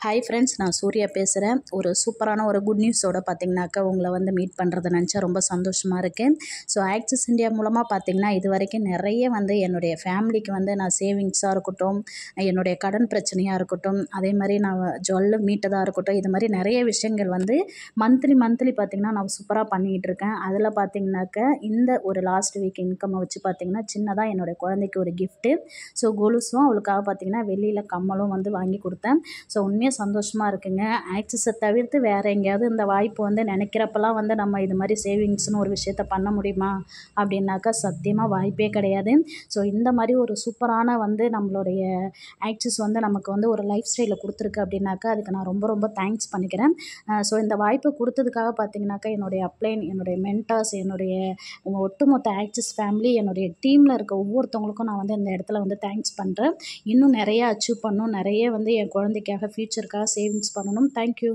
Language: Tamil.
ஹாய் ஃப்ரெண்ட்ஸ், நான் சூர்யா பேசுகிறேன். ஒரு சூப்பரான ஒரு குட் நியூஸோட பார்த்தீங்கன்னாக்கா உங்களை வந்து மீட் பண்ணுறத நினச்சா ரொம்ப சந்தோஷமாக இருக்கேன். ஸோ ஆக்சிஸ் இந்தியா மூலமாக பார்த்தீங்கன்னா இது வரைக்கும் நிறைய வந்து என்னுடைய ஃபேமிலிக்கு வந்து நான் சேவிங்ஸாக இருக்கட்டும், என்னுடைய கடன் பிரச்சனையாக இருக்கட்டும், அதே மாதிரி நான் ஜுவல்ல மீட்டதாக இருக்கட்டும், இது மாதிரி நிறைய விஷயங்கள் வந்து மந்த்லி பார்த்திங்கன்னா நான் சூப்பராக பண்ணிக்கிட்டு இருக்கேன். அதில் பார்த்தீங்கன்னாக்கா இந்த ஒரு லாஸ்ட் வீக் இன்கம்மை வச்சு பார்த்திங்கன்னா சின்னதாக என்னுடைய குழந்தைக்கு ஒரு கிஃப்ட்டு, ஸோ கொலுசும் அவளுக்காக பார்த்திங்கன்னா வெள்ளியில் கம்மலும் வந்து வாங்கி கொடுத்தேன். ஸோ உண்மையாக சந்தோஷமாக இருக்குங்க. ஆக்சிஸை தவிர்த்து வேறு எங்கேயாவது இந்த வாய்ப்பு வந்து நினைக்கிறப்பெல்லாம் வந்து நம்ம இது மாதிரி சேவிங்ஸ்னு ஒரு விஷயத்த பண்ண முடியுமா அப்படின்னாக்கா சத்தியமாக வாய்ப்பே கிடையாது. ஸோ இந்த மாதிரி ஒரு சூப்பரான வந்து நம்மளுடைய ஆக்சிஸ் வந்து நமக்கு வந்து ஒரு லைஃப் ஸ்டைலை கொடுத்துருக்கு அப்படின்னாக்கா அதுக்கு நான் ரொம்ப ரொம்ப தேங்க்ஸ் பண்ணிக்கிறேன். ஸோ இந்த வாய்ப்பு கொடுத்ததுக்காக பார்த்தீங்கன்னாக்கா என்னுடைய அப்ளைன், என்னுடைய மென்டார்ஸ், என்னுடைய ஒட்டுமொத்த ஆக்சிஸ் ஃபேமிலி, என்னுடைய டீமில் இருக்க ஒவ்வொருத்தவங்களுக்கும் நான் வந்து இந்த இடத்துல வந்து தேங்க்ஸ் பண்ணுறேன். இன்னும் நிறைய அச்சீவ் பண்ணணும், நிறைய வந்து என் குழந்தைக்காக ஃப்யூச்சருக்காக சேவிங்ஸ் பண்ணணும். தேங்க்யூ.